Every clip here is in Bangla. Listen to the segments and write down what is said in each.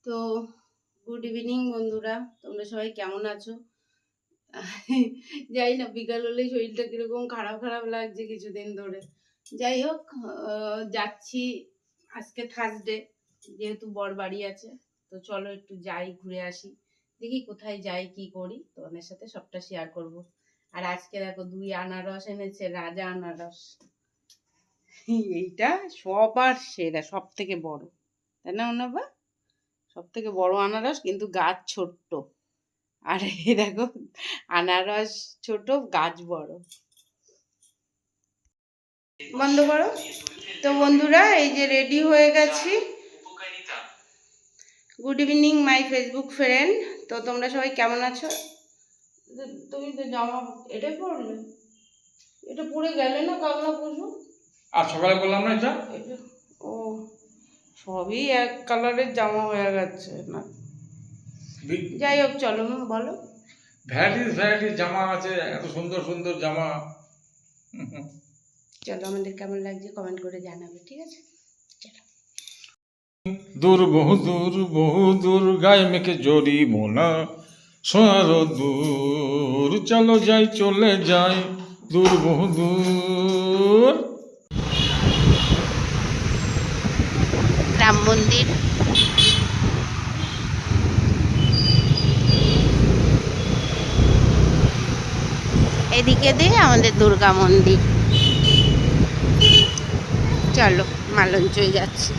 তো গুড ইভিনিং বন্ধুরা, তোমরা সবাই কেমন আছো? যাই না, বিকাল হলেই শরীরটা কিরকম খারাপ খারাপ লাগছে কিছুদিন ধরে। যাই হোক, যাচ্ছি আজকে থার্সডে, যেহেতু বর বাড়ি আছে, তো চলো একটু যাই, ঘুরে আসি। দেখি কোথায় যাই, কি করি, তোমাদের সাথে সবটা শেয়ার করব। আর আজকে দেখো 2 আনারস এনেছে, রাজা আনারস। এইটা সবার সেরা, সব থেকে বড়, তাই না অনবা? সব থেকে বড় আনারস, কিন্তু গাছ ছোট্ট। আর এই দেখো, আনারস ছোট, গাছ বড়। বন্ধ করো। তো বন্ধুরা, এই যে রেডি হয়ে গেছি। Good evening my Facebook friend. তো তোমরা সবাই কেমন আছো? তুমি তো জামা এটাই পরলে, এটা পরে গেলে না কাল না পরশু? আর সকালে বললাম না এটা। ও, সবই এক কালারের জামা হয়ে গেছে না। যাই হোক, চলো বলো। ভ্যারাইটিস জামা আছে, এত সুন্দর সুন্দর জামা। চলো, আমাদের কেমন লাগছে কমেন্ট করে জানাবে, ঠিক আছে? চলো। বহু দূর গায়ে মেখে জড়িব না, সোনার দূর চলো যাই, চলে যাই দূর, বহু দূর। রাম মন্দির, এদিকে দিয়ে আমাদের দুর্গা মন্দির। চলো, মালঞ্চই যাচ্ছি।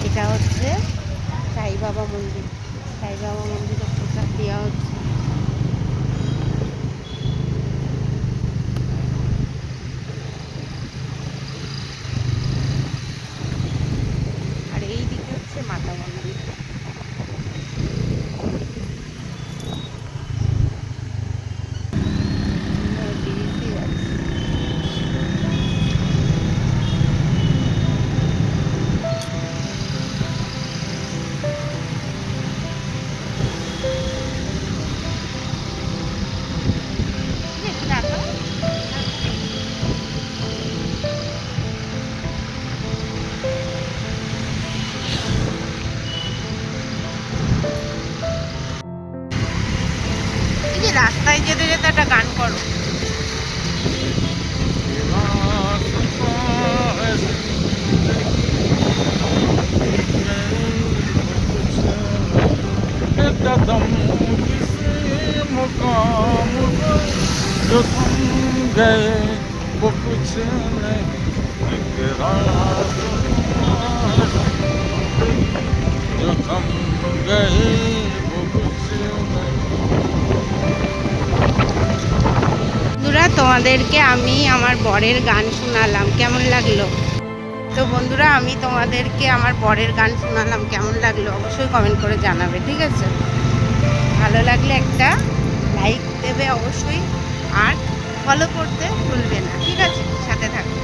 এটা হচ্ছে সাই বাবা মন্দির। সাই বাবা মন্দিরে প্রসাদ দেওয়া হচ্ছে। আর এই দিকে হচ্ছে মাতা মন্দির। রাস্তায় যেতে যেতে একটা গান করো। कदम किसी मुकाम पर जो थम गए वो कुछ नहीं, एक रात जो थम गए वो कुछ नहीं। বন্ধুরা, তোমাদেরকে আমি আমার বরের গান শোনালাম, কেমন লাগলো? তো বন্ধুরা, আমি তোমাদেরকে আমার বরের গান শোনালাম, কেমন লাগলো অবশ্যই কমেন্ট করে জানাবে, ঠিক আছে? ভালো লাগলে একটা লাইক দেবে অবশ্যই, আর ফলো করতে ভুলবে না, ঠিক আছে? সাথে থাকবে।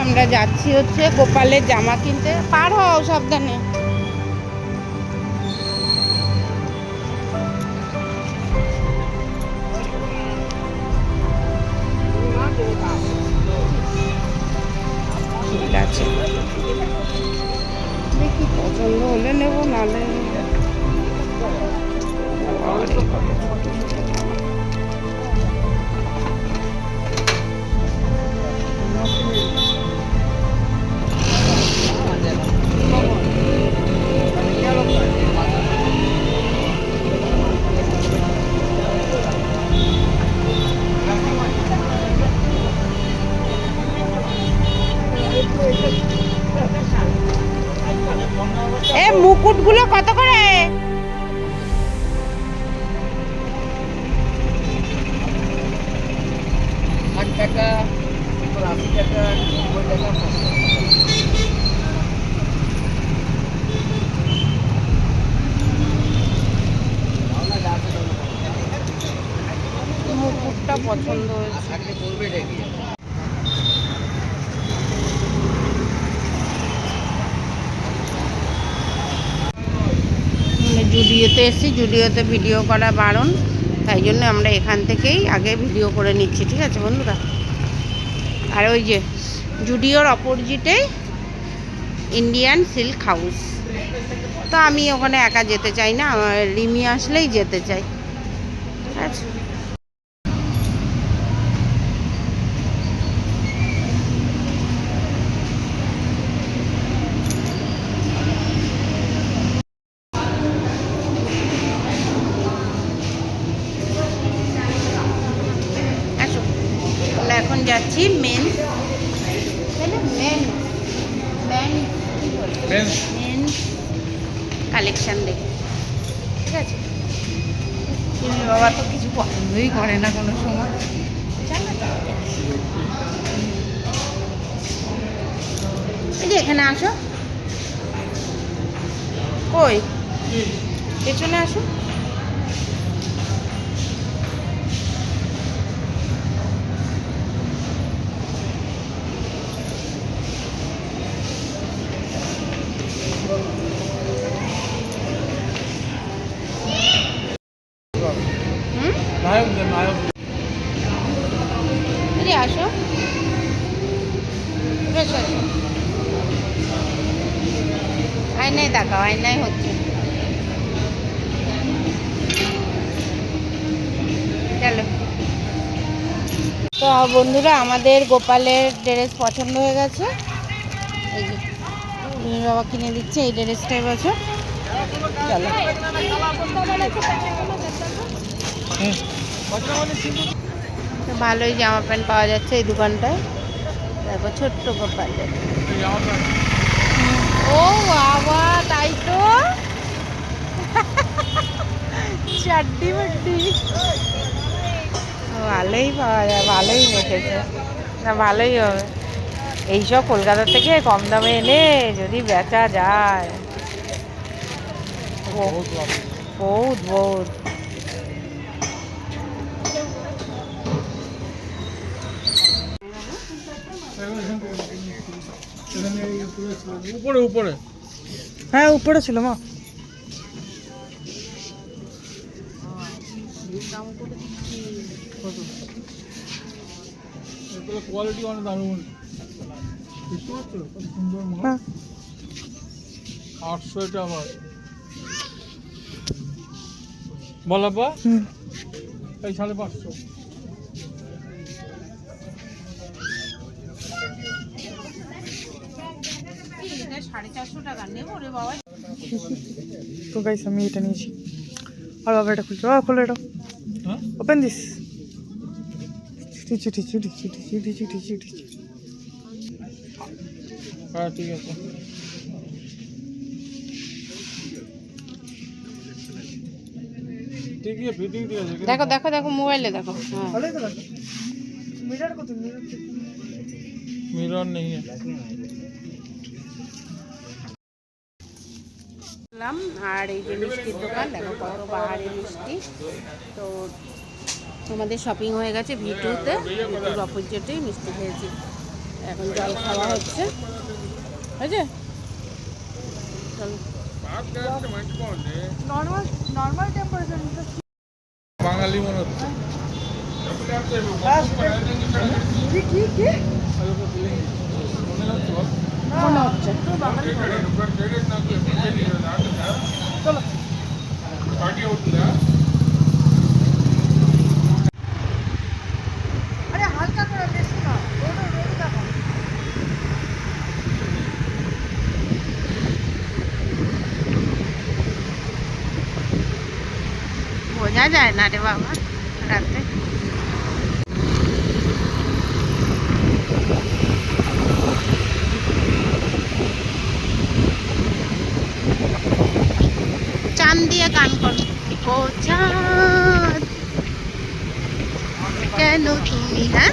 আমরা যাচ্ছি হচ্ছে গোপালের জামা কিনতে। পার হও সাবধানে। ঠিক আছে, দেখি পছন্দ হলে নেবো, নাহলে মুকুটগুলো কত করে? টাকা, 80 টাকা, 90 টাকা। মুকুটটা পছন্দ হয়েছে। থাকলে করবে দেখি। জুডিওতে এসেছি, জুডিওতে ভিডিও করা বারণ, তাই জন্য আমরা এখান থেকেই আগে ভিডিও করে নিচ্ছি, ঠিক আছে বন্ধুরা? আর ওই যে জুডিওর অপোজিটেই ইন্ডিয়ান সিল্ক হাউস। তো আমি ওখানে একা যেতে চাই না, আমার রিমি আসলেই যেতে চাই। আচ্ছা, আসো, আমরা এখন যাচ্ছি মেন কালেকশন দেখে, ঠিক আছে? তুমি বাবা তো কিছু পছন্দই করে না কোনো সময়। এই যে এখানে আসো, কই পেছনে আসো। এই আসো, বেশ আসো, আয়নায় দেখাও, আয়নায় হচ্ছে। চলো। তো বন্ধুরা, আমাদের গোপালের ড্রেস পছন্দ হয়ে গেছে। এই যে তুমি বাবা কিনে দিচ্ছে এই ড্রেসটাই বছর। চলো। তো ভালোই জামা প্যান্ট পাওয়া যাচ্ছে এই দোকানটায়। দেখো ছোট্ট গোপালের। ও বাবা, তাই তো চাড্ডি বাড্ডি ভালোই পাওয়া যায়, ভালোই রেখেছে না, ভালোই হবে। এইসব কলকাতা থেকে কম দামে এনে যদি বেচা যায়, বহুত বহুত। উপরে উপরে, হ্যাঁ উপরে ছিল মা। কোয়ালিটি অনেক দারুণ, বুঝতে পারছো? কত সুন্দর মাল। হ্যাঁ 800 এটা আবার বলাবা, এই 550। তো গাইস আমি এটা নিয়েছি, আর বাবা এটা খুলছে। খোলো এটা, হ্যাঁ ওপেন দিস। চিটি চিটি চিটি চিটি চিটি চিটি চিটি। হ্যাঁ ঠিক আছে। ঠিক আছে, ফিটিং ঠিক আছে। দেখো দেখো দেখো, মোবাইলে দেখো। হ্যাঁ, ভালোই তো লাগছে। মিটার কত? मिरर नहीं है। আর এই যে মিষ্টির দোকান দেখো, কত বাহারি মিষ্টি। তো আমাদের শপিং হয়ে গেছে V2-তে, অপোজিটেই মিষ্টি খেয়েছি। এখন জল খাওয়া হচ্ছে, বুঝছে? চলো। Normal normal temperature. বাঙালি মনে হচ্ছে। কি কি কি মনে হচ্ছে। চলো। আরে হালকা করে, বেশি না। রোড দেখো। বোঝা যায় না রে বাবা রাতে। চাঁদ দিয়ে গান করো, ও চাঁদ কেন তুমি, হ্যাঁ